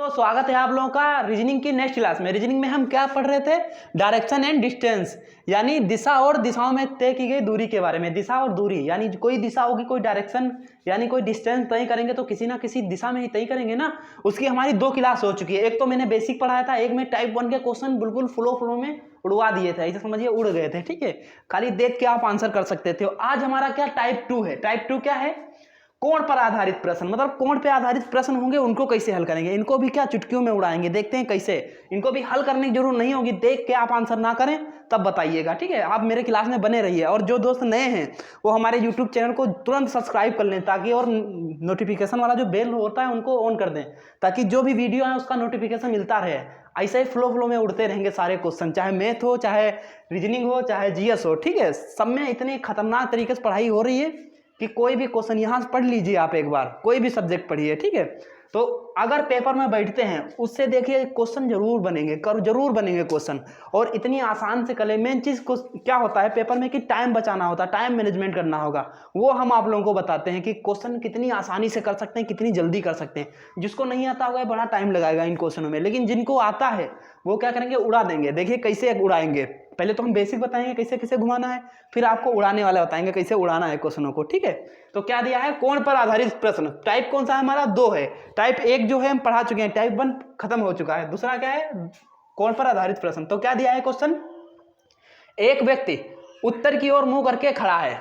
तो स्वागत है आप लोगों का रीजनिंग की नेक्स्ट क्लास में। रीजनिंग में हम क्या पढ़ रहे थे? डायरेक्शन एंड डिस्टेंस, यानी दिशा और दिशाओं में तय की गई दूरी के बारे में। दिशा और दूरी यानी कोई दिशा होगी, कोई डायरेक्शन यानी कोई डिस्टेंस तय करेंगे तो किसी ना किसी दिशा में ही तय करेंगे ना। उसकी हमारी 2 क्लास हो चुकी है। एक तो मैंने बेसिक पढ़ाया था, एक में टाइप 1 के क्वेश्चन बिल्कुल फ्लो में उड़वा दिए थे, ऐसे समझिए उड़ गए थे। ठीक है, खाली देख के आप आंसर कर सकते थे। आज हमारा क्या टाइप 2 है। टाइप 2 क्या है? कोण पर आधारित प्रश्न, मतलब कोण पे आधारित प्रश्न होंगे, उनको कैसे हल करेंगे। इनको भी क्या चुटकियों में उड़ाएंगे, देखते हैं कैसे। इनको भी हल करने की जरूरत नहीं होगी, देख के आप आंसर ना करें तब बताइएगा। ठीक है, आप मेरे क्लास में बने रहिए। और जो दोस्त नए हैं वो हमारे यूट्यूब चैनल को तुरंत सब्सक्राइब कर लें, ताकि और नोटिफिकेशन वाला जो बेल होता है उनको ऑन कर दें, ताकि जो भी वीडियो है उसका नोटिफिकेशन मिलता रहे। ऐसे ही फ्लो में उड़ते रहेंगे सारे क्वेश्चन, चाहे मैथ हो, चाहे रीजनिंग हो, चाहे जीएस हो। ठीक है, सब में इतनी खतरनाक तरीके से पढ़ाई हो रही है कि कोई भी क्वेश्चन यहाँ से पढ़ लीजिए आप एक बार, कोई भी सब्जेक्ट पढ़िए। ठीक है, तो अगर पेपर में बैठते हैं उससे देखिए क्वेश्चन जरूर बनेंगे, जरूर बनेंगे क्वेश्चन। और इतनी आसान से करें। मेन चीज क्या होता है पेपर में कि टाइम बचाना होता है, टाइम मैनेजमेंट करना होगा। वो हम आप लोगों को बताते हैं कि क्वेश्चन कितनी आसानी से कर सकते हैं, कितनी जल्दी कर सकते हैं। जिसको नहीं आता होगा बड़ा टाइम लगाएगा इन क्वेश्चनों में, लेकिन जिनको आता है वो क्या करेंगे, उड़ा देंगे। देखिए कैसे उड़ाएंगे। पहले तो हम बेसिक बताएंगे कैसे कैसे घुमाना है, फिर आपको उड़ाने वाला बताएंगे कैसे उड़ाना है क्वेश्चनों को। ठीक है, तो क्या दिया है? कोण पर आधारित प्रश्न। टाइप कौन सा है हमारा? 2 है। टाइप 1 जो है हम पढ़ा चुके हैं, टाइप 1 खत्म हो चुका है। दूसरा क्या है? कोण पर आधारित प्रश्न। तो क्या दिया है क्वेश्चन? एक व्यक्ति उत्तर की ओर मुंह करके खड़ा है।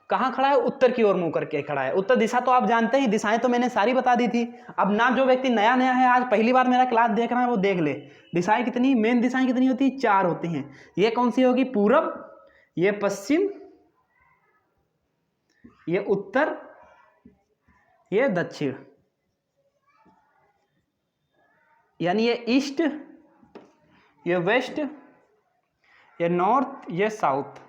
कहां खड़ा है? उत्तर की ओर मुंह करके खड़ा है। उत्तर दिशा तो आप जानते हैं, दिशाएं तो मैंने सारी बता दी थी। अब ना जो व्यक्ति नया नया है, आज पहली बार मेरा क्लास देख रहा है, वो देख ले। दिशाएं कितनी, मेन दिशाएं कितनी होती है? 4 होती हैं। ये कौन सी होगी? पूरब, ये पश्चिम, ये उत्तर, ये दक्षिण, यानी ये ईस्ट, ये वेस्ट, ये नॉर्थ, ये साउथ।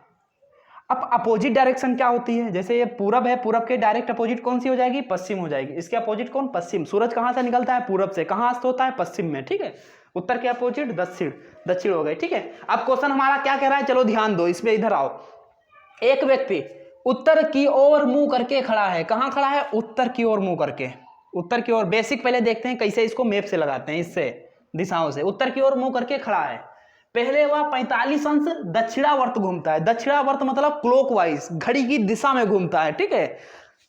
अब अपोजिट डायरेक्शन क्या होती है? जैसे ये पूरब है, पूरब के डायरेक्ट अपोजिट कौन सी हो जाएगी? पश्चिम हो जाएगी। इसके अपोजिट कौन? पश्चिम। सूरज कहां से निकलता है? पूरब से। कहां अस्त होता है? पश्चिम में। ठीक है, उत्तर के अपोजिट दक्षिण, दक्षिण हो गई। ठीक है, अब क्वेश्चन हमारा क्या कह रहा है, चलो ध्यान दो इसमें, इधर आओ। एक व्यक्ति उत्तर की ओर मुंह करके खड़ा है। कहां खड़ा है? उत्तर की ओर मुंह करके। उत्तर की ओर। बेसिक पहले देखते हैं कैसे इसको मैप से लगाते हैं, इससे दिशाओं से। उत्तर की ओर मुंह करके खड़ा है। पहले वह 45 अंश दक्षिणावर्त घूमता है। दक्षिणावर्त मतलब क्लॉकवाइज, घड़ी की दिशा में घूमता है। ठीक है,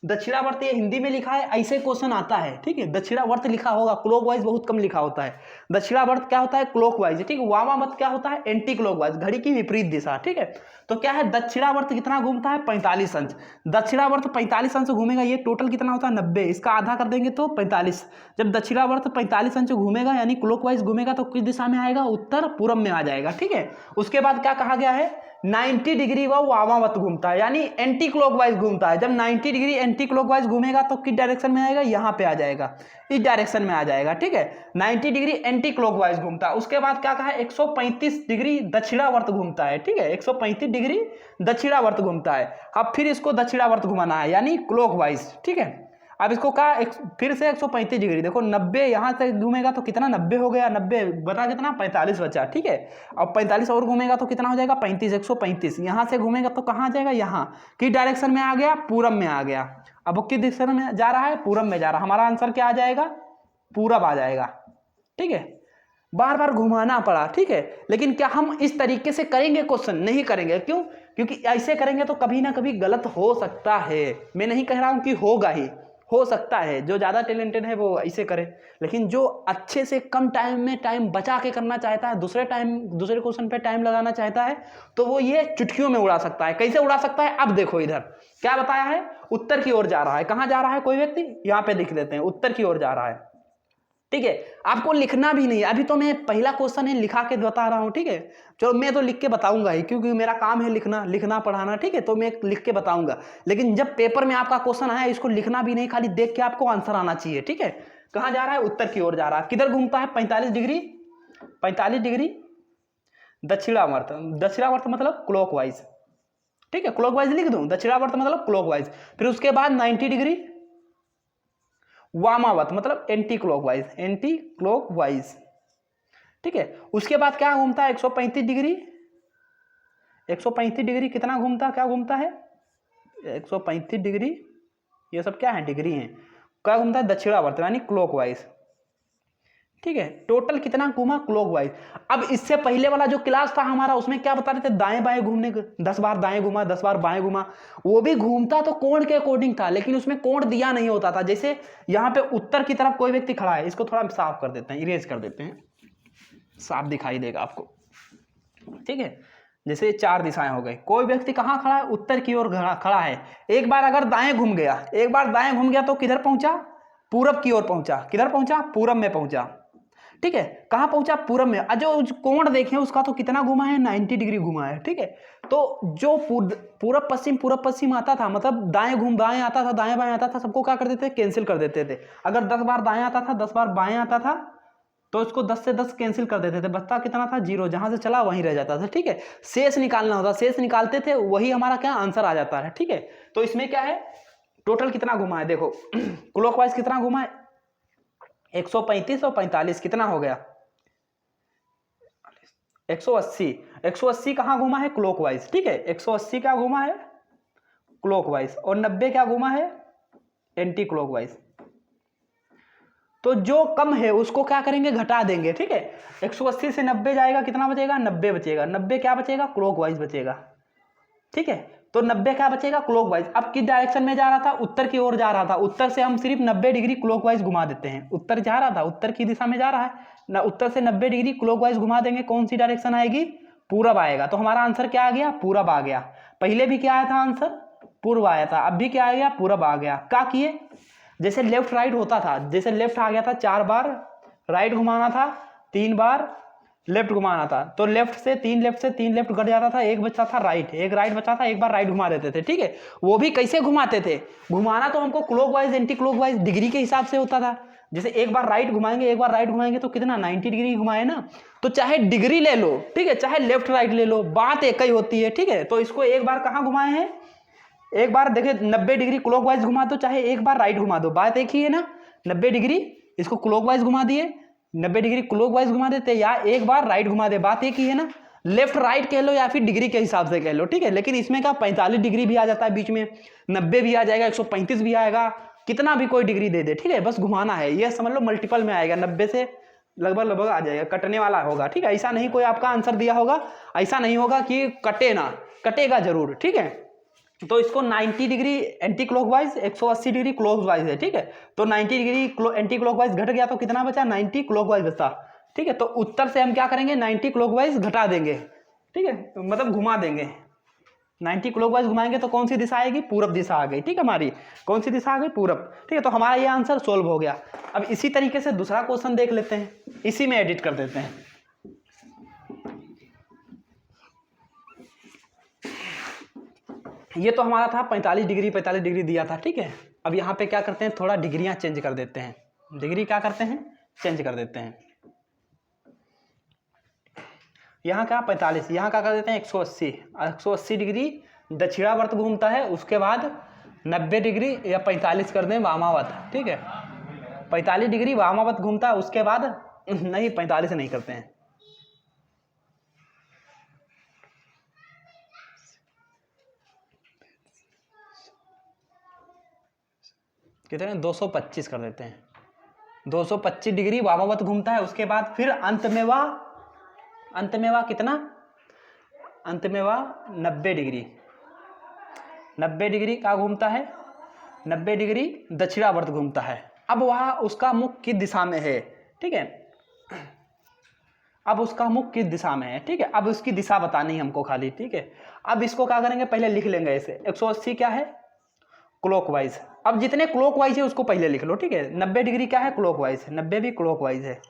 दक्षिणावर्त ये हिंदी में लिखा है, ऐसे क्वेश्चन आता है। ठीक है, दक्षिणावर्त लिखा होगा, क्लॉकवाइज बहुत कम लिखा होता है। दक्षिणावर्त क्या होता है? क्लॉकवाइज। ठीक है, वामावर्त क्या होता है? एंटी क्लॉकवाइज, घड़ी की विपरीत दिशा। ठीक है, तो क्या है? दक्षिणावर्त कितना घूमता है? 45 अंश। दक्षिणावर्त 45 अंश घूमेगा, ये टोटल कितना होता है? 90। इसका आधा कर देंगे तो 45। जब दक्षिणावर्त 45 अंश घूमेगा यानी क्लॉकवाइज घूमेगा तो किस दिशा में आएगा? उत्तर पूरब में आ जाएगा। ठीक है, उसके बाद क्या कहा गया है? 90 डिग्री वह वामावर्त घूमता है, यानी एंटी क्लॉकवाइज घूमता है। जब 90 डिग्री एंटी क्लॉकवाइज घूमेगा तो किस डायरेक्शन में आएगा? यहाँ पे आ जाएगा, इस डायरेक्शन में आ जाएगा। ठीक है, 90 डिग्री एंटी क्लॉकवाइज घूमता है। उसके बाद क्या कहा है? 135 डिग्री दक्षिणावर्त घूमता है। ठीक है, 135 डिग्री दक्षिणावर्त घूमता है। अब फिर इसको दक्षिणावर्त घुमाना है, यानी क्लॉकवाइज। ठीक है, अब इसको कहा फिर से 135 डिग्री। देखो 90 यहां से घूमेगा तो कितना? 90 हो गया। 90 बता कितना? 45 बचा। ठीक है, अब 45 और घूमेगा तो कितना हो जाएगा? 35। 135 यहां से घूमेगा तो कहां जाएगा? यहाँ। किस डायरेक्शन में आ गया? पूरब में आ गया। अब वो किस डायरेक्शन में जा रहा है? पूरब में जा रहा है। हमारा आंसर क्या आ जाएगा? पूरब आ जाएगा। ठीक है, बार बार घुमाना पड़ा। ठीक है, लेकिन क्या हम इस तरीके से करेंगे क्वेश्चन? नहीं करेंगे। क्यों? क्योंकि ऐसे करेंगे तो कभी ना कभी गलत हो सकता है। मैं नहीं कह रहा हूं कि होगा ही, हो सकता है। जो ज्यादा टैलेंटेड है वो ऐसे करे, लेकिन जो अच्छे से कम टाइम में टाइम बचा के करना चाहता है, दूसरे क्वेश्चन पे टाइम लगाना चाहता है, तो वो ये चुटकियों में उड़ा सकता है। कैसे उड़ा सकता है? अब देखो इधर क्या बताया है? उत्तर की ओर जा रहा है। कहां जा रहा है कोई व्यक्ति? यहां पे लिख देते हैं, उत्तर की ओर जा रहा है। ठीक है, आपको लिखना भी नहीं है। अभी तो मैं पहला क्वेश्चन है लिखा के बता रहा हूं। ठीक है, चलो मैं तो लिख के बताऊंगा ही, क्योंकि मेरा काम है लिखना पढ़ाना। ठीक है, तो मैं लिख के बताऊंगा। लेकिन जब पेपर में आपका क्वेश्चन आया, इसको लिखना भी नहीं, खाली देख के आपको आंसर आना चाहिए। ठीक है, कहां जा रहा है? उत्तर की ओर जा रहा है। किधर घूमता है? 45 डिग्री, 45 डिग्री दक्षिणावर्त। दक्षिणावर्त मतलब क्लॉकवाइज। ठीक है, क्लॉकवाइज लिख दूं, दक्षिणावर्त मतलब क्लॉकवाइज। फिर उसके बाद 90 डिग्री वामावर्त मतलब एंटी क्लॉकवाइज, एंटी क्लॉकवाइज। ठीक है, उसके बाद क्या घूमता है? 135 डिग्री। 135 डिग्री कितना घूमता, क्या घूमता है? 135 डिग्री, ये सब क्या है? डिग्री है। क्या घूमता है? दक्षिणावर्त यानी क्लॉकवाइज। ठीक है, टोटल कितना घूमा क्लॉकवाइज। अब इससे पहले वाला जो क्लास था हमारा उसमें क्या बता रहे थे, दाएं बाएं घूमने का, 10 बार दाएं घुमा 10 बार बाएं घुमा, वो भी घूमता तो कोण के अकॉर्डिंग था, लेकिन उसमें कोण दिया नहीं होता था। जैसे यहाँ पे उत्तर की तरफ कोई व्यक्ति खड़ा है, इसको थोड़ा साफ कर देते हैं, इरेज कर देते हैं, साफ दिखाई देगा आपको, ठीक है। जैसे 4 दिशाएं हो गई, कोई व्यक्ति कहाँ खड़ा है, उत्तर की ओर खड़ा है, एक बार अगर दाएं घूम गया, एक बार दाएं घूम गया तो किधर पहुंचा, पूरब की ओर पहुंचा, किधर पहुंचा, पूरब में पहुंचा, ठीक है। कहाँ पहुंचा, पूरब में। जो कोण देखें उसका तो कितना घुमा है, 90 डिग्री घुमा है, ठीक है। तो जो पूरब पश्चिम आता था, मतलब दाएं घूम दाएं आता था, दाएं बाएं आता था, सबको क्या कर देते थे, कैंसिल कर देते थे। अगर 10 बार दाएं आता था, 10 बार बाएं आता था, तो इसको 10 से 10 कैंसिल कर देते थे, बचता कितना था, 0, जहां से चला वहीं रह जाता था, ठीक है। शेष निकालना होता, शेष निकालते थे, वही हमारा क्या आंसर आ जाता है, ठीक है। तो इसमें क्या है, टोटल कितना घुमा है, देखो क्लॉकवाइज कितना घुमा है, 135 और 45 कितना हो गया, 180। 180 कहाँ घुमा है, क्लॉकवाइज, ठीक है। 180 क्या घुमा है, क्लॉकवाइज, और 90 क्या घुमा है, एंटी क्लॉकवाइज। तो जो कम है उसको क्या करेंगे, घटा देंगे, ठीक है। 180 से 90 जाएगा, कितना बचेगा, 90 बचेगा। 90 क्या बचेगा, क्लॉकवाइज बचेगा, ठीक है। तो 90 क्या बचेगा, क्लॉकवाइज। अब किस डायरेक्शन में जा रहा था, उत्तर की ओर जा रहा था, उत्तर से हम सिर्फ 90 डिग्री क्लॉकवाइज घुमा देते हैं। उत्तर जा रहा था, उत्तर की दिशा में जा रहा है ना, उत्तर से 90 डिग्री क्लॉकवाइज घुमा देंगे, कौन सी डायरेक्शन आएगी, पूरब आएगा। तो हमारा आंसर क्या आ गया, पूरब आ गया। पहले भी क्या आया था आंसर, पूर्व आया था, अब भी क्या आ गया, पूरब आ गया। क्या किए, जैसे लेफ्ट राइट होता था, जैसे लेफ्ट आ गया था 4 बार, राइट घुमाना था 3 बार, लेफ्ट घुमाना था, तो लेफ्ट से 3 लेफ्ट घट जाता था, एक बचा था राइट, एक राइट बचा था, एक बार राइट घुमा देते थे, ठीक है। वो भी कैसे घुमाते थे, घुमाना तो हमको क्लॉकवाइज एंटी क्लॉकवाइज डिग्री के हिसाब से होता था। जैसे एक बार राइट घुमाएंगे, एक बार राइट घुमाएंगे, तो कितना 90 डिग्री घुमाए ना, तो चाहे डिग्री ले लो, ठीक है, चाहे लेफ्ट राइट ले लो, बात एक ही होती है, ठीक है। तो इसको एक बार कहाँ घुमाए हैं, एक बार देखिए 90 डिग्री क्लॉकवाइज घुमा दो, चाहे एक बार राइट घुमा दो, बात एक ही है ना। 90 डिग्री इसको क्लॉकवाइज घुमा दिए, 90 डिग्री क्लॉकवाइज घुमा देते, या एक बार राइट घुमा दे, बात एक ही है ना। लेफ्ट राइट कह लो या फिर डिग्री के हिसाब से कह लो, ठीक है। लेकिन इसमें क्या 45 डिग्री भी आ जाता है बीच में, 90 भी आ जाएगा, 135 भी आएगा, कितना भी कोई डिग्री दे दे, ठीक है, बस घुमाना है। ये समझ लो मल्टीपल में आएगा, 90 से लगभग आ जाएगा, कटने वाला होगा, ठीक है। ऐसा नहीं कोई आपका आंसर दिया होगा, ऐसा नहीं होगा कि कटे ना, कटेगा जरूर, ठीक है। तो इसको 90 degree anti clockwise, 180 degree clockwise है, ठीक है। तो 90 डिग्री एंटी क्लॉकवाइज घट गया तो कितना बचा, 90 क्लॉकवाइज बचा, ठीक है। तो उत्तर से हम क्या करेंगे, 90 क्लॉकवाइज घटा देंगे, ठीक है, तो मतलब घुमा देंगे। 90 क्लॉकवाइज घुमाएंगे तो कौन सी दिशा आएगी, पूरब दिशा आ गई, ठीक है। हमारी कौन सी दिशा आ गई, पूरब, ठीक है। तो हमारा ये आंसर सोल्व हो गया। अब इसी तरीके से दूसरा क्वेश्चन देख लेते हैं, इसी में एडिट कर देते हैं। ये तो हमारा था 45 डिग्री दिया था, ठीक है। अब यहाँ पे क्या करते हैं, थोड़ा डिग्रियां चेंज कर देते हैं, डिग्री क्या करते हैं, चेंज कर देते हैं। यहाँ क्या 45, यहाँ क्या कर देते हैं 180, 180 डिग्री दक्षिणावर्त घूमता है, उसके बाद 90 डिग्री या 45 कर दें वामावत, ठीक है। 45 डिग्री वामावत घूमता है, उसके बाद नहीं 45 नहीं करते हैं, कितने 225 कर देते हैं। 225 डिग्री वामावत घूमता है, उसके बाद फिर अंत में वह कितना, अंत में वह 90 डिग्री, 90 डिग्री का घूमता है, 90 डिग्री दक्षिणावर्त घूमता है। अब वह उसका मुख किस दिशा में है, ठीक है, अब उसका मुख किस दिशा में है, ठीक है। अब उसकी दिशा बतानी हमको खाली, ठीक है। अब इसको क्या करेंगे, पहले लिख लेंगे ऐसे, 180 क्या है, क्लॉकवाइज। अब जितने क्लॉकवाइज है उसको पहले लिख लो, ठीक है। 90 डिग्री क्या है, क्लॉकवाइज, 90 भी क्लॉकवाइज है।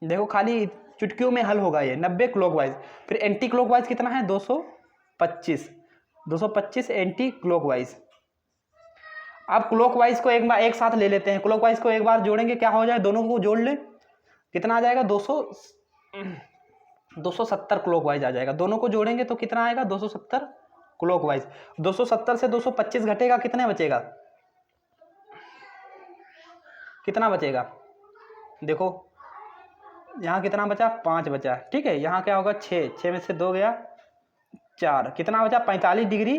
देखो खाली चुटकियों में हल होगा ये, 90 क्लॉकवाइज। फिर एंटी क्लॉकवाइज कितना है, 225 एंटी क्लॉकवाइज। अब क्लॉकवाइज को एक साथ ले लेते हैं, क्लॉकवाइज को एक बार जोड़ेंगे, क्या हो जाए, दोनों को जोड़ ले, कितना आ जाएगा, 270 क्लॉकवाइज आ जाएगा। दोनों को जोड़ेंगे तो कितना आएगा, 270 क्लॉकवाइज। 270 से 225 घटेगा, कितने बचेगा, कितना बचेगा, देखो यहाँ कितना बचा, 5 बचा, ठीक है। यहाँ क्या होगा, 6 में से 2 गया 4, कितना बचा 45 डिग्री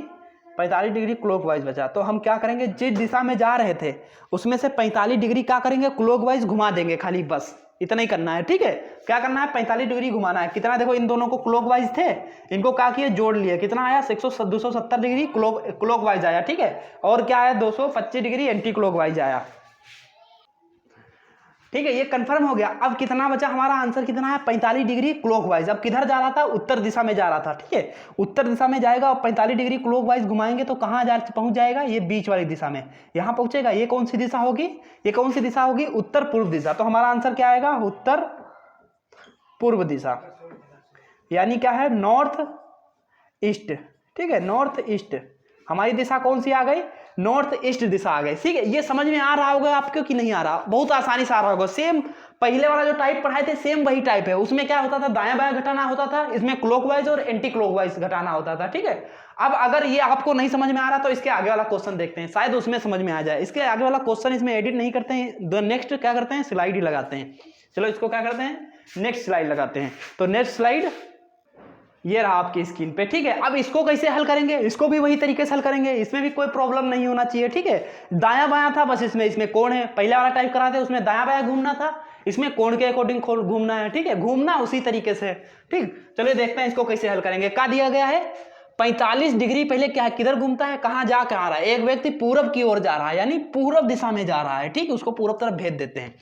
45 डिग्री क्लॉकवाइज बचा। तो हम क्या करेंगे, जिस दिशा में जा रहे थे उसमें से 45 डिग्री क्या करेंगे, क्लॉकवाइज घुमा देंगे खाली, बस इतना ही करना है। ठीक है, क्या करना है, 45 डिग्री घुमाना है। कितना, देखो इन दोनों को क्लॉकवाइज थे, इनको क्या किए, जोड़ लिए, कितना आया 270 डिग्री क्लॉकवाइज आया। ठीक है, और क्या आया 225 डिग्री एंटी क्लॉकवाइज आया। ठीक है, ये कंफर्म हो गया। अब कितना बचा, हमारा आंसर कितना है, 45 डिग्री क्लॉकवाइज। अब किधर जा रहा था, उत्तर दिशा में जा रहा था। ठीक है, उत्तर दिशा में जाएगा और 45 डिग्री क्लॉकवाइज घुमाएंगे तो कहाँ पहुंच जाएगा, ये बीच वाली दिशा में, यहाँ पहुंचेगा। ये कौन सी दिशा होगी, ये कौन सी दिशा होगी, उत्तर पूर्व दिशा। तो हमारा आंसर क्या आएगा, उत्तर पूर्व दिशा, यानी क्या है, नॉर्थ ईस्ट। ठीक है, नॉर्थ ईस्ट हमारी दिशा कौन सी आ गई, नॉर्थ ईस्ट दिशा आ गई। ठीक है, ये समझ में आ रहा होगा आपको कि नहीं आ रहा, बहुत आसानी से आ रहा होगा। सेम पहले वाला जो टाइप पढ़ाए थे सेम वही टाइप है। उसमें क्या होता था, दायां बायां घटाना होता था, इसमें क्लॉकवाइज और एंटी क्लॉकवाइज घटाना होता था। ठीक है, अब अगर ये आपको नहीं समझ में आ रहा तो इसके आगे वाला क्वेश्चन देखते हैं, शायद उसमें समझ में आ जाए। इसके आगे वाला क्वेश्चन इसमें एडिट नहीं करते हैं, नेक्स्ट क्या करते हैं, स्लाइड ही लगाते हैं। चलो इसको क्या करते हैं, नेक्स्ट स्लाइड लगाते हैं। तो नेक्स्ट स्लाइड ये रहा आपकी स्क्रीन पे। ठीक है, अब इसको कैसे हल करेंगे, इसको भी वही तरीके से हल करेंगे, इसमें भी कोई प्रॉब्लम नहीं होना चाहिए। ठीक है, दायां बायां था बस, इसमें कोण है, पहले वाला टाइप कराते उसमें दायां बायां घूमना था, इसमें कोण के अकॉर्डिंग घूमना है। ठीक है, घूमना उसी तरीके से। ठीक, चलिए देखते हैं इसको कैसे हल करेंगे। क्या दिया गया है, 45 डिग्री पहले क्या है, किधर घूमता है, कहाँ जा के आ रहा है, एक व्यक्ति पूरब की ओर जा रहा है, यानी पूरब दिशा में जा रहा है। ठीक है, उसको पूरब तरफ भेज देते हैं।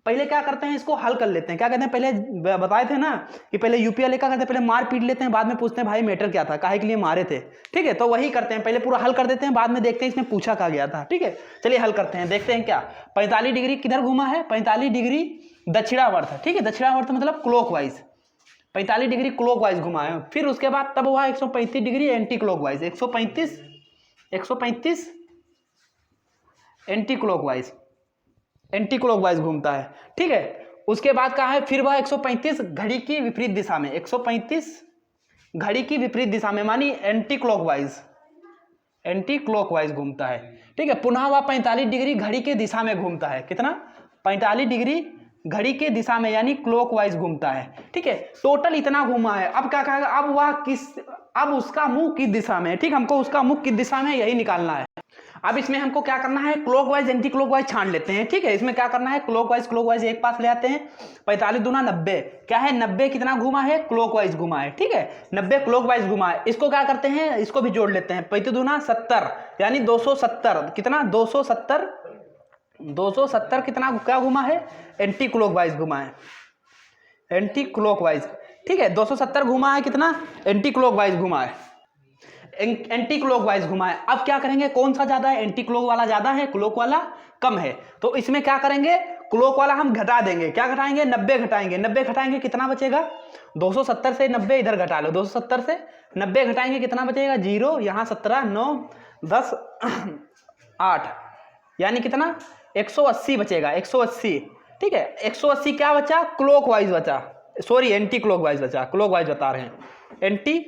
पहले क्या करते हैं, इसको हल कर लेते हैं। क्या कहते हैं, पहले बताए थे ना कि पहले यूपी वाले क्या करते हैं, पहले मार पीट लेते हैं, बाद में पूछते हैं भाई मैटर क्या था, काहे के लिए मारे थे। ठीक है, तो वही करते हैं, पहले पूरा हल कर देते हैं, बाद में देखते हैं इसमें पूछा क्या गया था। ठीक है, चलिए हल करते हैं, देखते हैं क्या। 45 डिग्री किधर घुमा है, 45 डिग्री दक्षिणावर्त। ठीक है, दक्षिणावर्त मतलब क्लॉकवाइज, 45 डिग्री क्लॉकवाइज घुमा है। फिर उसके बाद तब हुआ 135 degree anti clockwise, 135 anti clockwise, anti clockwise घूमता है। ठीक है, उसके बाद कहा है, फिर वह 135 घड़ी की विपरीत दिशा में, 135 घड़ी की विपरीत दिशा में मानी एंटी क्लॉकवाइज, एंटी क्लॉकवाइज घूमता है। ठीक है, पुनः वह 45 डिग्री घड़ी के दिशा में घूमता है, कितना, 45 डिग्री घड़ी के दिशा में यानी क्लॉकवाइज घूमता है। ठीक है, टोटल इतना घूमा है। अब क्या कहेगा, अब वह अब उसका मुंह किस दिशा में है। ठीक, हमको उसका मुंह किस दिशा में यही निकालना है। अब इसमें हमको क्या करना है, क्लॉकवाइज एंटी क्लॉकवाइज छान लेते हैं। ठीक है, इसमें क्या करना है, क्लॉकवाइज एक पास ले आते हैं, 45 दूना 90, क्या है 90 कितना घुमा है, क्लॉकवाइज घुमा है। ठीक है, 90 क्लॉकवाइज घुमा है। इसको क्या करते हैं, इसको भी जोड़ लेते हैं, 35 दूना 70 यानी 270, कितना 270 कितना क्या घुमा है, एंटी क्लॉकवाइज घुमा है, एंटी क्लॉकवाइज। ठीक है, 270 घुमा है, कितना एंटी क्लॉकवाइज घुमा है, एंटी क्लॉकवाइज घुमा है। अब क्या करेंगे, कौन सा ज्यादा है, एंटी क्लॉक वाला ज्यादा है, क्लॉक वाला कम है। तो इसमें क्या करेंगे, क्लॉक वाला हम घटा देंगे। क्या घटाएंगे, 90 घटाएंगे, 90 घटाएंगे कितना बचेगा, 270 से 90 इधर घटा लो, 270 से 90 घटाएंगे कितना बचेगा, 0, यहाँ 17, 9, 10, 8 यानी कितना 180 बचेगा, 180। ठीक है, 180 क्या बचा, क्लॉकवाइज बचा, सॉरी एंटी क्लॉकवाइज बचा, क्लॉकवाइज बता रहे हैं, एंटी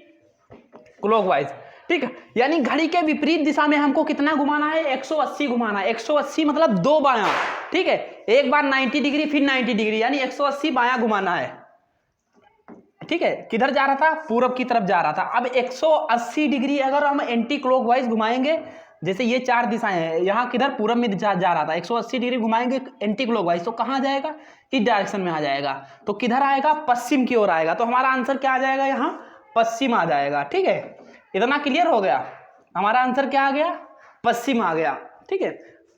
क्लॉकवाइज। ठीक है, यानी घड़ी के विपरीत दिशा में हमको कितना घुमाना है, 180 घुमाना है। 180 मतलब 2 बायां। ठीक है, एक बार 90 डिग्री फिर 90 डिग्री यानी 180 बायां घुमाना है। ठीक है, किधर जा रहा था, पूरब की तरफ जा रहा था। अब 180 डिग्री अगर हम एंटी क्लॉकवाइज घुमाएंगे, जैसे ये 4 दिशाएं हैं, यहाँ किधर पूरब में जा रहा था, 180 डिग्री घुमाएंगे एंटी क्लॉकवाइज तो कहाँ जाएगा, इस डायरेक्शन में आ जाएगा। तो किधर आएगा, पश्चिम की ओर आएगा। तो हमारा आंसर क्या आ जाएगा, यहाँ पश्चिम आ जाएगा। ठीक है, इतना क्लियर हो गया, हमारा आंसर क्या आ गया, पश्चिम आ गया। ठीक है,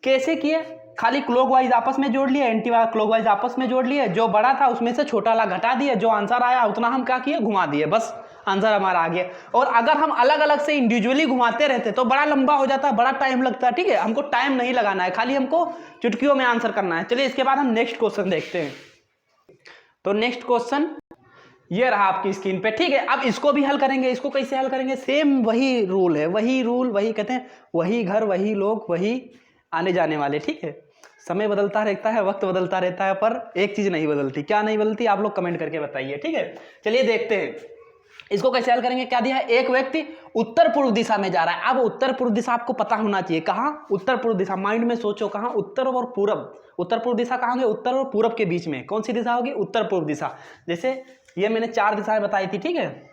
कैसे किए, खाली क्लॉकवाइज आपस में जोड़ लिए, एंटी क्लॉकवाइज आपस में जोड़ लिए, जो बड़ा था उसमें से छोटा वाला घटा दिए, जो आंसर आया उतना हम क्या किए, घुमा दिए, बस आंसर हमारा आ गया। और अगर हम अलग अलग से इंडिविजुअली घुमाते रहते तो बड़ा लंबा हो जाता, बड़ा टाइम लगता। ठीक है, हमको टाइम नहीं लगाना है, खाली हमको चुटकियों में आंसर करना है। चलिए इसके बाद हम नेक्स्ट क्वेश्चन देखते हैं। तो नेक्स्ट क्वेश्चन ये रहा आपकी स्क्रीन पे। ठीक है, अब इसको भी हल करेंगे। इसको कैसे हल करेंगे, सेम वही रूल है, वही कहते हैं, वही घर वही लोग वही आने जाने वाले। ठीक है, समय बदलता रहता है, वक्त बदलता रहता है, पर एक चीज नहीं बदलती। क्या नहीं बदलती, आप लोग कमेंट करके बताइए। ठीक है, चलिए देखते हैं इसको कैसे हल करेंगे। क्या दिया है, एक व्यक्ति उत्तर पूर्व दिशा में जा रहा है। अब उत्तर पूर्व दिशा आपको पता होना चाहिए, कहाँ उत्तर पूर्व दिशा, माइंड में सोचो कहाँ, उत्तर और पूरब। उत्तर पूर्व दिशा कहाँ होगी, उत्तर और पूरब के बीच में कौन सी दिशा होगी, उत्तर पूर्व दिशा। जैसे ये मैंने 4 दिशाएं बताई थी। ठीक है,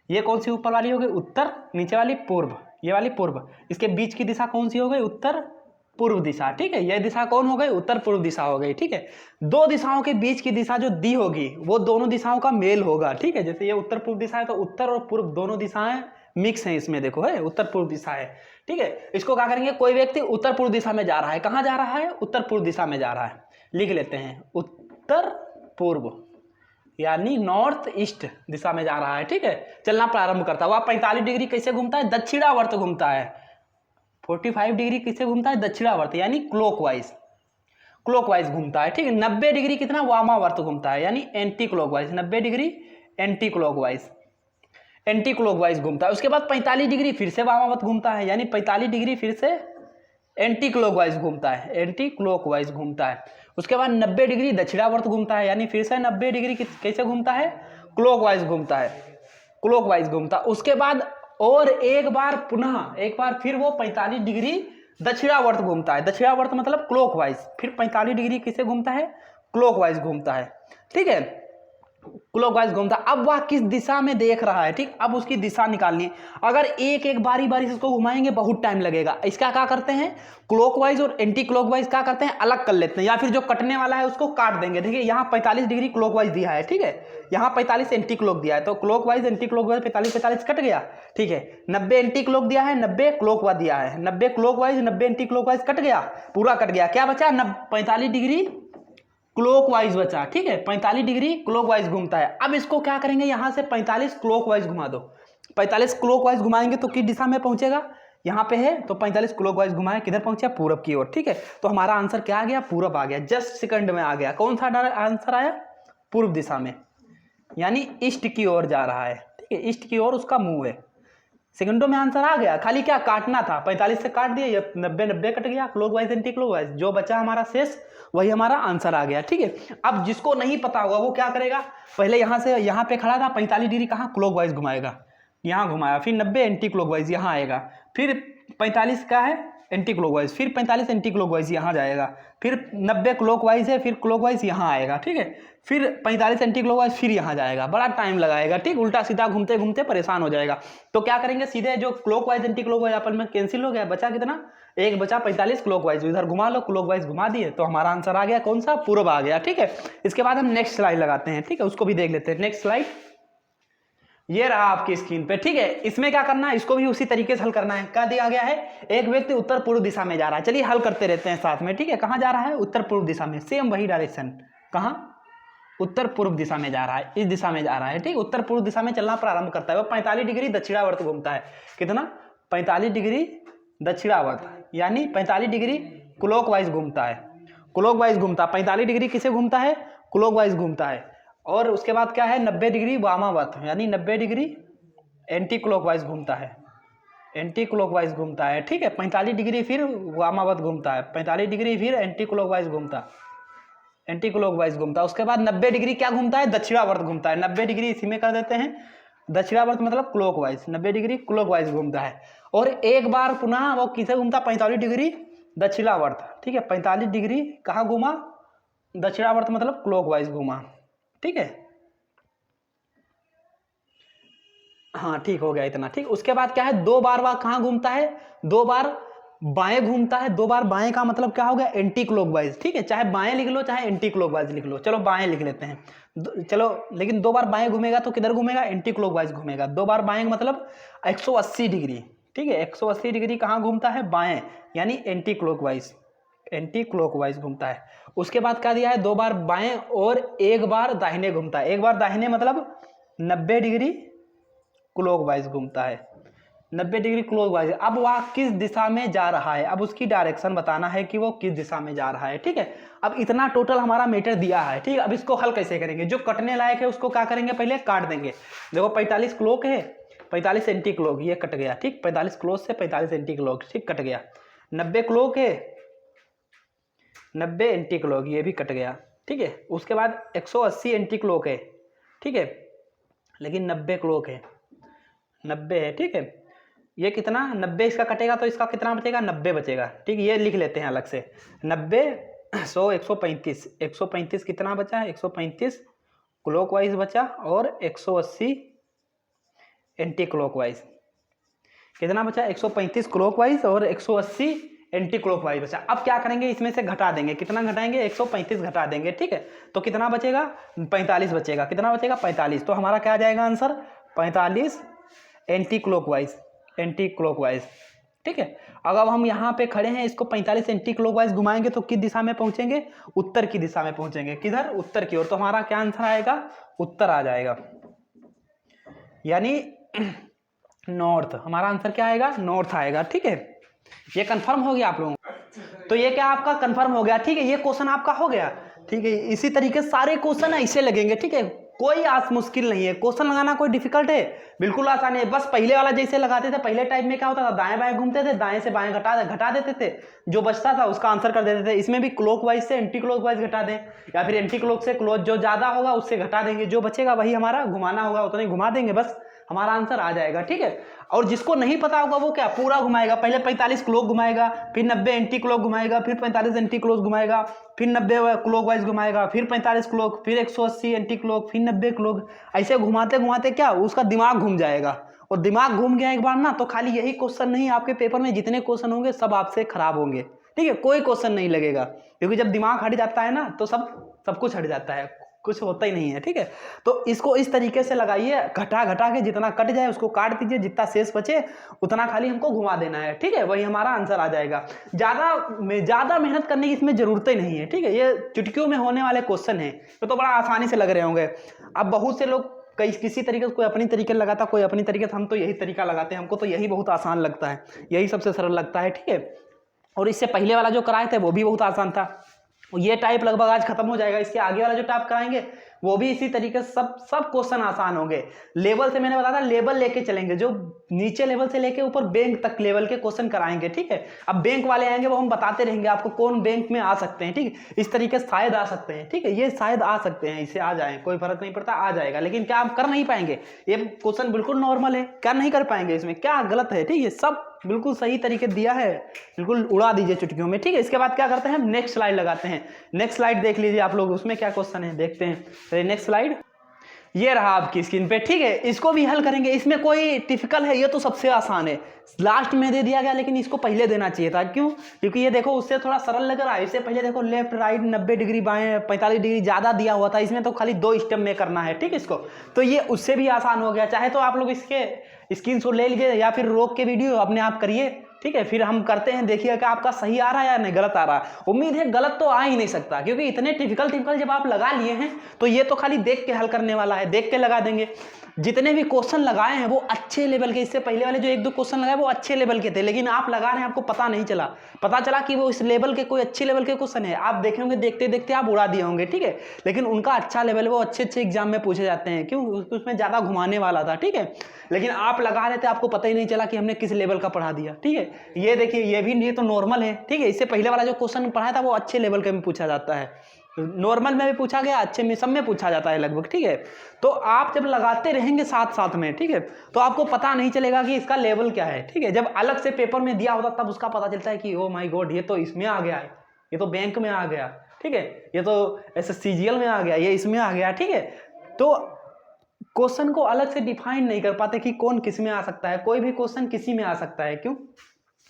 ये कौन सी ऊपर वाली होगी, उत्तर, नीचे वाली पूर्व, ये वाली पूर्व, इसके बीच की दिशा कौन सी हो गई? उत्तर पूर्व दिशा, ठीक है। यह दिशा कौन हो गई? उत्तर पूर्व दिशा हो गई, ठीक है। दो दिशाओं के बीच की दिशा जो दी होगी वो दोनों दिशाओं का मेल होगा, ठीक है। जैसे ये उत्तर पूर्व दिशा है तो उत्तर और पूर्व दोनों दिशाएं मिक्स हैं इसमें, देखो है उत्तर पूर्व दिशा है, ठीक है। इसको क्या करेंगे? कोई व्यक्ति उत्तर पूर्व दिशा में जा रहा है, कहाँ जा रहा है? उत्तर पूर्व दिशा में जा रहा है, लिख लेते हैं उत्तर पूर्व यानी नॉर्थ ईस्ट दिशा में जा रहा है, ठीक है। चलना प्रारंभ करता है। वह 45 डिग्री कैसे घूमता है? दक्षिणावर्त घूमता है। 45 डिग्री किससे घूमता है? दक्षिणावर्त यानी क्लॉकवाइज, क्लॉकवाइज घूमता है, ठीक है। 90 डिग्री कितना? वामावर्त घूमता है यानी anti clockwise, 90 degree anti clockwise, anti clockwise घूमता है। उसके बाद 45 डिग्री फिर से वामावर्त घूमता है यानी 45 डिग्री फिर से एंटी क्लॉकवाइज घूमता है, एंटी क्लॉकवाइज घूमता है। उसके बाद 90 डिग्री दक्षिणावर्त घूमता है यानी फिर से 90 डिग्री कैसे घूमता है? क्लॉकवाइज घूमता है, क्लॉकवाइज घूमता है। उसके बाद और एक बार पुनः एक बार फिर वो 45 डिग्री दक्षिणावर्त घूमता है, दक्षिणावर्त मतलब क्लॉकवाइज, फिर 45 डिग्री किसे घूमता है? क्लॉकवाइज घूमता है, ठीक है, क्लॉकवाइज घूमता। अब वह किस दिशा में देख रहा है, ठीक। अब उसकी दिशा निकालनी है। अगर एक एक बारी बारी से इसको घुमाएंगे बहुत टाइम लगेगा। इसका क्या करते हैं? क्लॉकवाइज और एंटी क्लॉकवाइज क्या करते हैं? अलग कर लेते हैं, या फिर जो कटने वाला है उसको काट देंगे। देखिए यहाँ 45 डिग्री क्लॉकवाइज दिया है, ठीक है, यहाँ 45 एंटी क्लॉक दिया है, तो क्लॉकवाइज एंटी क्लॉकवाइज 45 कट गया, ठीक है। 90 एंटी क्लॉक दिया है, 90 क्लॉकवाइज दिया है, 90 क्लॉकवाइज 90 एंटी क्लॉकवाइज कट गया, पूरा कट गया। क्या बचा? 45 डिग्री क्लॉकवाइज बचा, ठीक है। 45 डिग्री क्लॉकवाइज घूमता है। अब इसको क्या करेंगे? यहाँ से 45 क्लॉकवाइज घुमा दो। 45 क्लॉकवाइज घुमाएंगे तो किस दिशा में पहुंचेगा? यहाँ पे है तो 45 क्लॉकवाइज घुमाए, किधर पहुंचा? पूरब की ओर, ठीक है। तो हमारा आंसर क्या आ गया? पूरब आ गया, जस्ट सेकंड में आ गया। कौन सा आंसर आया? पूर्व दिशा में, यानी ईस्ट की ओर जा रहा है, ठीक है, ईस्ट की ओर उसका मुंह है। सेकंडों में आंसर आ गया, खाली क्या काटना था? 45 से काट दिया, ये 90 कट गया, क्लॉकवाइज एंटी क्लॉकवाइज, जो बचा हमारा शेष वही हमारा आंसर आ गया, ठीक है। अब जिसको नहीं पता होगा वो क्या करेगा? पहले यहाँ से यहाँ पे खड़ा था, 45 डिग्री कहाँ? क्लॉकवाइज घुमाएगा, यहाँ घुमाया, फिर 90 एंटी क्लॉकवाइज यहाँ आएगा, फिर 45 का है एंटी क्लॉकवाइज, फिर 45 एंटी क्लॉकवाइज यहाँ जाएगा, फिर 90 क्लॉकवाइज है, फिर क्लॉकवाइज यहाँ आएगा, ठीक है, फिर 45 एंटी क्लॉकवाइज फिर यहाँ जाएगा, बड़ा टाइम लगाएगा, ठीक, उल्टा सीधा घूमते घूमते परेशान हो जाएगा। तो क्या करेंगे? सीधे जो क्लॉकवाइज एंटी क्लॉकवाइज आपस में कैंसिल हो गया, बचा कितना? एक बचा 45 क्लॉकवाइज, इधर घुमा लो, क्लॉकवाइज घुमा दिए, तो हमारा आंसर आ गया कौन सा? पूर्व आ गया, ठीक है। इसके बाद हम नेक्स्ट स्लाइड लगाते हैं, ठीक है, उसको भी देख लेते हैं। नेक्स्ट स्लाइड ये रहा आपकी स्क्रीन पे, ठीक है। इसमें क्या करना है? इसको भी उसी तरीके से हल करना है। क्या दिया गया है? एक व्यक्ति उत्तर पूर्व दिशा में जा रहा है, चलिए हल करते रहते हैं साथ में, ठीक है। कहाँ जा रहा है? उत्तर पूर्व दिशा में, सेम वही डायरेक्शन, कहाँ? उत्तर पूर्व दिशा में जा रहा है, इस दिशा में जा रहा है, ठीक। उत्तर पूर्व दिशा में चलना प्रारंभ करता है, वो 45 डिग्री दक्षिणावर्त घूमता है। कितना? 45 डिग्री दक्षिणावर्त, यानी 45 डिग्री क्लॉकवाइज घूमता है, क्लॉकवाइज घूमता है। 45 डिग्री किसे घूमता है? क्लॉकवाइज घूमता है। और उसके बाद क्या है? 90 डिग्री वामावर्त, यानी 90 डिग्री एंटी क्लॉकवाइज घूमता है, एंटी क्लॉकवाइज घूमता है, ठीक है। 45 डिग्री फिर वामावर्त घूमता है, 45 डिग्री फिर एंटी क्लॉकवाइज घूमता, एंटी क्लॉकवाइज घूमता है। उसके बाद 90 डिग्री क्या घूमता है? दक्षिणावर्त घूमता है। 90 डिग्री इसी में कर देते हैं, दक्षिणावर्त मतलब क्लॉकवाइज, 90 डिग्री क्लॉकवाइज घूमता है। और एक बार पुनः वो किसे घूमता? 45 डिग्री दक्षिणावर्त, ठीक है। 45 डिग्री कहाँ घूमा? दक्षिणावर्त मतलब क्लॉकवाइज घूमा, ठीक है। हाँ ठीक हो गया इतना, ठीक। उसके बाद क्या है? दो बार वह कहाँ घूमता है? दो बार बाएं घूमता है। दो बार बाएं का मतलब क्या हो गया? एंटी क्लॉकवाइज, ठीक है। चाहे बाएं लिख लो चाहे एंटी क्लॉकवाइज लिख लो, चलो बाएं लिख लेते हैं। चलो लेकिन दो बार बाएं घूमेगा तो किधर घूमेगा? एंटी क्लॉकवाइज घूमेगा। दो बार बाएं मतलब 180 डिग्री, ठीक है। 180 डिग्री कहाँ घूमता है? बाएं, यानी एंटी क्लॉकवाइज, एंटी क्लॉकवाइज घूमता है। उसके बाद क्या दिया है? दो बार बाएं और एक बार दाहिने घूमता है। एक बार दाहिने मतलब 90 डिग्री क्लॉकवाइज घूमता है, 90 डिग्री क्लॉकवाइज। अब वह किस दिशा में जा रहा है? अब उसकी डायरेक्शन बताना है कि वो किस दिशा में जा रहा है, ठीक है। अब इतना टोटल हमारा मैटर दिया है, ठीक है। अब इसको हल कैसे करेंगे? जो कटने लायक है उसको क्या करेंगे? पहले काट देंगे। देखो 45 क्लॉक है, 45 एंटी क्लॉक, ये कट गया, ठीक। 45 क्लॉक से 45 एंटी क्लॉक, ठीक, कट गया। 90 क्लॉक है, 90 एंटी क्लॉक, ये भी कट गया, ठीक है। उसके बाद 180 एंटी क्लॉक है, ठीक है, लेकिन 90 क्लॉक है, 90 है, ठीक है। ये कितना? 90 इसका कटेगा तो इसका कितना बचेगा? 90 बचेगा, ठीक। ये लिख लेते हैं अलग से, 90 100 135, 135 कितना बचा है? 135 क्लॉकवाइज बचा और 180 एंटी क्लॉकवाइज, कितना बचा, 135 क्लॉकवाइज और 180 एंटी क्लॉकवाइज बचा। अब क्या करेंगे, इसमें से घटा देंगे, कितना घटाएंगे, 135 घटा देंगे, ठीक है। तो कितना बचेगा, 45 बचेगा, कितना बचेगा, 45। तो हमारा क्या आ जाएगा answer, 45 anti clockwise, anti clockwise, ठीक है। अगर हम यहाँ पे खड़े हैं, इसको 45 एंटी क्लॉकवाइज घुमाएंगे तो किस दिशा में पहुंचेंगे, उत्तर की दिशा में पहुंचेंगे, किधर, उत्तर की ओर। तो हमारा क्या आंसर आएगा, उत्तर आ जाएगा, यानी नॉर्थ। हमारा आंसर क्या आएगा, नॉर्थ आएगा, ठीक है। ये कंफर्म हो गया आप लोगों को, तो ये क्या आपका कंफर्म हो गया, ठीक है। ये क्वेश्चन आपका हो गया, ठीक है। इसी तरीके से सारे क्वेश्चन ऐसे लगेंगे, ठीक है। कोई आज मुश्किल नहीं है, क्वेश्चन लगाना कोई डिफिकल्ट है, बिल्कुल आसान है। बस पहले वाला जैसे लगाते थे, पहले टाइप में क्या होता था, दाएं बाएं घूमते थे, दाएं से बाएं घटा देते थे, जो बचता था उसका आंसर कर देते थे। इसमें भी क्लॉकवाइज से एंटी क्लॉकवाइज घटा दें, या फिर एंटी क्लॉक से क्लॉक, जो ज्यादा होगा उससे घटा देंगे, जो बचेगा वही हमारा घुमाना होगा, उतना ही घुमा देंगे, बस हमारा आंसर आ जाएगा, ठीक है। और जिसको नहीं पता होगा वो क्या पूरा घुमाएगा, पहले 45 क्लॉक घुमाएगा, फिर 90 एंटी क्लॉक घुमाएगा, फिर 45 एंटी क्लॉक घुमाएगा, फिर 90 क्लॉक वाइज घुमाएगा, फिर 45 क्लॉक, फिर 180 एंटी क्लॉक, फिर 90 क्लॉक। ऐसे घुमाते घुमाते क्या उसका दिमाग घूम जाएगा, और दिमाग घूम गया एक बार ना, तो खाली यही क्वेश्चन नहीं, आपके पेपर में जितने क्वेश्चन होंगे सब आपसे खराब होंगे, ठीक है। कोई क्वेश्चन नहीं लगेगा, क्योंकि जब दिमाग हट जाता है ना तो सब कुछ हट जाता है, कुछ होता ही नहीं है, ठीक है। तो इसको इस तरीके से लगाइए, घटा घटा के जितना कट जाए उसको काट दीजिए, जितना शेष बचे उतना खाली हमको घुमा देना है, ठीक है। वही हमारा आंसर आ जाएगा। ज़्यादा मेहनत करने की इसमें जरूरत ही नहीं है, ठीक है। ये चुटकियों में होने वाले क्वेश्चन है, तो बड़ा आसानी से लग रहे होंगे। अब बहुत से लोग किसी तरीके से, कोई अपनी तरीके लगाता, कोई अपनी तरीके से, हम तो यही तरीका लगाते हैं, हमको तो यही बहुत आसान लगता है, यही सबसे सरल लगता है, ठीक है। और इससे पहले वाला जो कराए थे वो भी बहुत आसान था। ये टाइप लगभग आज खत्म हो जाएगा, इसके आगे वाला जो टाइप कराएंगे वो भी इसी तरीके से सब क्वेश्चन आसान होंगे। लेवल से मैंने बताया था, लेवल लेके चलेंगे, जो नीचे लेवल से लेके ऊपर बैंक तक लेवल के क्वेश्चन कराएंगे, ठीक है। अब बैंक वाले आएंगे वो हम बताते रहेंगे आपको कौन बैंक में आ सकते हैं, ठीक है। इस तरीके से शायद आ सकते हैं, ठीक है, ये शायद आ सकते हैं, इसे आ जाए, कोई फर्क नहीं पड़ता, आ जाएगा। लेकिन क्या आप कर नहीं पाएंगे, ये क्वेश्चन बिल्कुल नॉर्मल है, क्या नहीं कर पाएंगे, इसमें क्या गलत है, ठीक है। सब बिल्कुल सही तरीके दिया है, बिल्कुल उड़ा दीजिए चुटकियों में, ठीक है। इसके बाद क्या करते हैं, नेक्स्ट स्लाइड लगाते हैं। नेक्स्ट स्लाइड देख लीजिए आप लोग, उसमें क्या क्वेश्चन है देखते हैं। नेक्स्ट स्लाइड ये रहा आपकी स्क्रीन पे, ठीक है। इसको भी हल करेंगे, इसमें कोई टिपिकल है, ये तो सबसे आसान है, लास्ट में दे दिया गया, लेकिन इसको पहले देना चाहिए था। क्यों, क्योंकि ये देखो उससे थोड़ा सरल लग रहा है। इससे पहले देखो लेफ्ट राइट 90 डिग्री, बाएं 45 डिग्री ज़्यादा दिया हुआ था, इसमें तो खाली 2 स्टेप में करना है, ठीक है इसको। तो ये उससे भी आसान हो गया। चाहे तो आप लोग इसके स्क्रीनशॉट ले लीजिए, या फिर रोक के वीडियो अपने आप करिए, ठीक है। फिर हम करते हैं, देखिए कि आपका सही आ रहा है या नहीं गलत आ रहा है। उम्मीद है गलत तो आ ही नहीं सकता, क्योंकि इतने टिपिकल जब आप लगा लिए हैं तो ये तो खाली देख के हल करने वाला है, देख के लगा देंगे। जितने भी क्वेश्चन लगाए हैं वो अच्छे लेवल के, इससे पहले वाले जो 1-2 क्वेश्चन लगाए वो अच्छे लेवल के थे, लेकिन आप लगा रहे हैं, आपको पता नहीं चला, पता चला कि वो इस लेवल के कोई अच्छे लेवल के क्वेश्चन है। आप देखे होंगे, देखते देखते आप उड़ा दिए होंगे, ठीक है। लेकिन उनका अच्छा लेवल, वो अच्छे एग्जाम में पूछे जाते हैं, क्यों, उसमें ज़्यादा घुमाने वाला था, ठीक है। लेकिन आप लगा रहे थे, आपको पता ही नहीं चला कि हमने किस लेवल का पढ़ा दिया, ठीक है। ये देखिए, ये तो नॉर्मल है, ठीक है। इससे पहले वाला जो क्वेश्चन पढ़ाया था वो अच्छे लेवल का में पूछा जाता है, नॉर्मल में भी पूछा गया, अच्छे में, सब में पूछा जाता है लगभग, ठीक है। तो आप जब लगाते रहेंगे साथ साथ में, ठीक है, तो आपको पता नहीं चलेगा कि इसका लेवल क्या है, ठीक है। जब अलग से पेपर में दिया होता तब उसका पता चलता है कि ओ माय गॉड, ये तो इसमें आ गया है, ये तो बैंक में आ गया, ठीक है, ये तो SSCGL में आ गया, ये इसमें आ गया, ठीक है। तो क्वेश्चन को अलग से डिफाइन नहीं कर पाते कि कौन किस में आ सकता है, कोई भी क्वेश्चन किसी में आ सकता है। क्यों,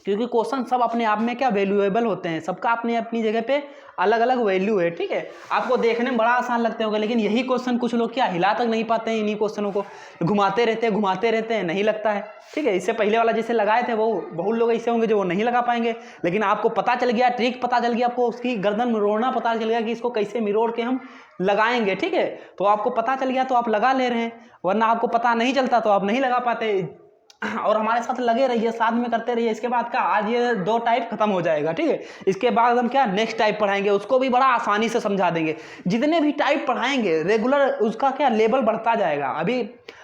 क्योंकि क्वेश्चन सब अपने आप में क्या वैल्यूएबल होते हैं, सबका अपनी अपनी जगह पे अलग अलग वैल्यू है, ठीक है। आपको देखने में बड़ा आसान लगते होंगे, लेकिन यही क्वेश्चन कुछ लोग क्या हिला तक नहीं पाते हैं, इन्हीं क्वेश्चनों को घुमाते रहते हैं, नहीं लगता है, ठीक है। इससे पहले वाला जैसे लगाए थे वो बहुत लोग ऐसे होंगे जो वो नहीं लगा पाएंगे, लेकिन आपको पता चल गया, ट्रिक पता चल गया, आपको उसकी गर्दन मिरोड़ना पता चल गया कि इसको कैसे मिरोड़ के हम लगाएंगे, ठीक है। तो आपको पता चल गया तो आप लगा ले रहे हैं, वरना आपको पता नहीं चलता तो आप नहीं लगा पाते। और हमारे साथ लगे रहिए, साथ में करते रहिए। इसके बाद का आज ये 2 टाइप खत्म हो जाएगा, ठीक है। इसके बाद हम क्या नेक्स्ट टाइप पढ़ाएंगे, उसको भी बड़ा आसानी से समझा देंगे। जितने भी टाइप पढ़ाएंगे रेगुलर, उसका क्या लेवल बढ़ता जाएगा। अभी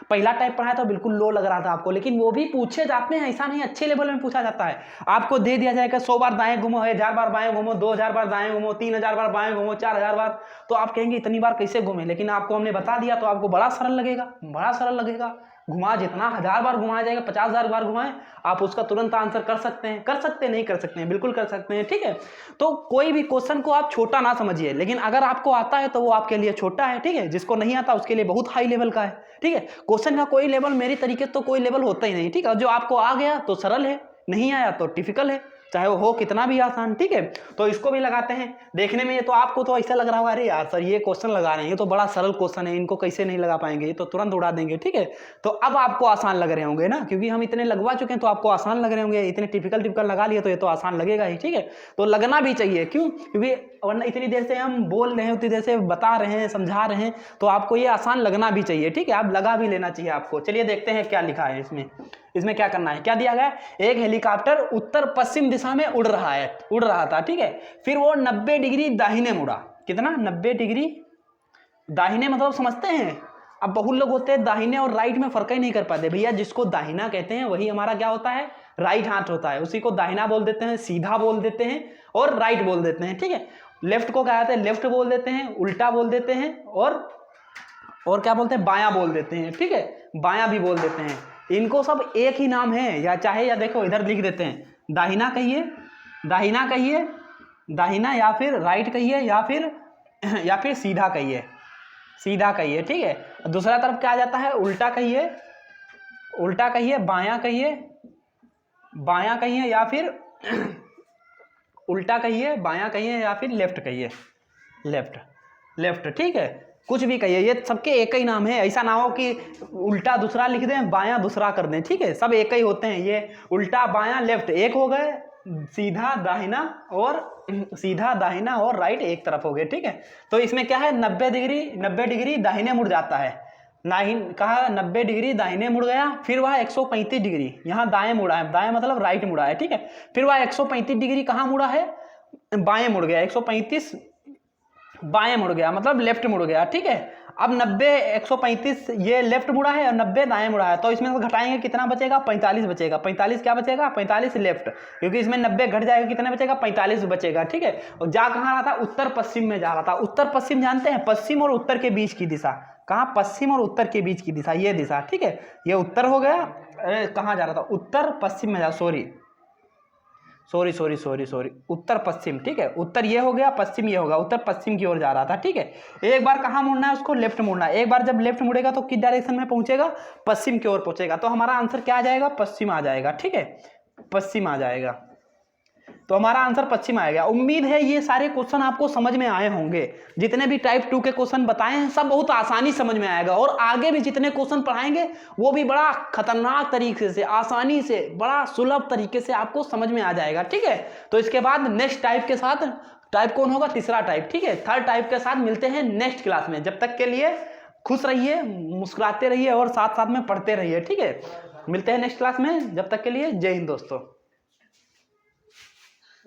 पहला टाइप पढ़ाया तो बिल्कुल लो लग रहा था आपको, लेकिन वो भी पूछे जाते हैं, ऐसा नहीं अच्छे लेवल में पूछा जाता है। आपको दे दिया जाएगा 100 बार दाएं घूमो, 1000 बार बाएं घूमो, 2000 बार दाएं घूमो, 3000 बार बाएं घूमो, 4000 बार, तो आप कहेंगे इतनी बार कैसे घूमे, लेकिन आपको हमने बता दिया तो आपको बड़ा सरल लगेगा, घुमा, जितना 1000 बार घुमाया जाएगा, 50,000 बार घुमाएं, आप उसका तुरंत आंसर कर सकते हैं। कर सकते हैं, नहीं कर सकते हैं, बिल्कुल कर सकते हैं, ठीक है। तो कोई भी क्वेश्चन को आप छोटा ना समझिए, लेकिन अगर आपको आता है तो वो आपके लिए छोटा है, ठीक है। जिसको नहीं आता उसके लिए बहुत हाई लेवल का है, ठीक है। क्वेश्चन का कोई लेवल मेरी तरीके तो कोई लेवल होता ही नहीं, ठीक है। जो आपको आ गया तो सरल है, नहीं आया तो टिपिकल है, चाहे वो हो कितना भी आसान, ठीक है। तो इसको भी लगाते हैं। देखने में ये तो आपको तो ऐसा लग रहा होगा, अरे यार सर ये क्वेश्चन लगा रहे हैं, ये तो बड़ा सरल क्वेश्चन है, इनको कैसे नहीं लगा पाएंगे, ये तो तुरंत उड़ा देंगे, ठीक है। तो अब आपको आसान लग रहे होंगे ना, क्योंकि हम इतने लगवा चुके हैं तो आपको आसान लग रहे होंगे। इतने टिपिकल लगा लिए तो ये तो आसान लगेगा ही, ठीक है। तो लगना भी चाहिए, क्यों? क्योंकि वरना इतनी देर से हम बोल रहे हैं, उतनी देर से बता रहे हैं, समझा रहे हैं, तो आपको ये आसान लगना भी चाहिए, ठीक है। आप लगा भी लेना चाहिए आपको। चलिए देखते हैं क्या लिखा है इसमें। इसमें क्या करना है, क्या दिया गया? एक हेलीकॉप्टर उत्तर पश्चिम दिशा में उड़ रहा था, ठीक है। फिर वो 90 डिग्री दाहिने मुड़ा। कितना? 90 डिग्री दाहिने, मतलब समझते हैं? अब बहुत लोग होते हैं दाहिने और राइट में फर्क ही नहीं कर पाते। भैया जिसको दाहिना कहते हैं वही हमारा क्या होता है? राइट हाथ होता है। उसी को दाहिना बोल देते हैं, सीधा बोल देते हैं और राइट बोल देते हैं, ठीक है। लेफ्ट को क्या कहते हैं? लेफ्ट बोल देते हैं, उल्टा बोल देते हैं और क्या बोलते हैं? बायां बोल देते हैं, ठीक है। बायां भी बोल देते हैं। इनको सब एक ही नाम है, या चाहे या देखो इधर लिख देते हैं, दाहिना कहिए, दाहिना, या फिर राइट कहिए, या फिर सीधा कहिए, ठीक है। दूसरा तरफ क्या आ जाता है? उल्टा कहिए, बायां कहिए, या फिर उल्टा कहिए, बायां कहिए, या फिर लेफ्ट कहिए, लेफ्ट, ठीक है। कुछ भी कहिए, ये सबके एक ही नाम है। ऐसा ना हो कि उल्टा दूसरा लिख दें, बायां दूसरा कर दें, ठीक है। सब एक ही होते हैं। ये उल्टा, बायां, लेफ्ट एक हो गए, सीधा दाहिना और राइट एक तरफ हो गए, ठीक है। तो इसमें क्या है? 90 डिग्री दाहिने मुड़ जाता है। कहा 90 डिग्री दाहिने मुड़ गया, फिर वह 135 डिग्री यहाँ दाएं मुड़ा है, दाएं मतलब राइट मुड़ा है, ठीक है। फिर वह 135 डिग्री कहाँ मुड़ा है? बाएं मुड़ गया। 135 बाएं मुड़ गया, मतलब लेफ्ट मुड़ गया, ठीक है। अब 90 135 ये लेफ्ट मुड़ा है और 90 दाएं मुड़ा है, तो इसमें से घटाएंगे कितना बचेगा? 45 बचेगा। 45 क्या बचेगा? 45 लेफ्ट, क्योंकि इसमें 90 घट जाएगा, कितना बचेगा? 45 बचेगा, ठीक है। और जा कहाँ रहा था? उत्तर पश्चिम में जा रहा था। उत्तर पश्चिम जानते हैं? पश्चिम और उत्तर के बीच की दिशा। कहाँ? पश्चिम और उत्तर के बीच की दिशा, ये दिशा, ठीक है। ये उत्तर हो गया। कहाँ जा रहा था? उत्तर पश्चिम में जा, सॉरी, उत्तर पश्चिम, ठीक है। उत्तर ये हो गया, पश्चिम ये होगा, उत्तर पश्चिम की ओर जा रहा था, ठीक है। एक बार कहाँ मुड़ना है उसको? लेफ्ट मुड़ना है। एक बार जब लेफ्ट मुड़ेगा तो किस डायरेक्शन में पहुंचेगा? पश्चिम की ओर पहुंचेगा। तो हमारा आंसर क्या आ जाएगा? पश्चिम आ जाएगा, ठीक है। पश्चिम आ जाएगा, तो हमारा आंसर पश्चिम आएगा। उम्मीद है ये सारे क्वेश्चन आपको समझ में आए होंगे। जितने भी टाइप 2 के क्वेश्चन बताए हैं सब बहुत आसानी समझ में आएगा, और आगे भी जितने क्वेश्चन पढ़ाएंगे वो भी बड़ा खतरनाक तरीके से, आसानी से, बड़ा सुलभ तरीके से आपको समझ में आ जाएगा, ठीक है। तो इसके बाद नेक्स्ट टाइप के साथ, टाइप कौन होगा? तीसरा टाइप, ठीक है। थर्ड टाइप के साथ मिलते हैं नेक्स्ट क्लास में। जब तक के लिए खुश रहिए, मुस्कुराते रहिए और साथ साथ में पढ़ते रहिए, ठीक है। मिलते हैं नेक्स्ट क्लास में, जब तक के लिए जय हिंद दोस्तों।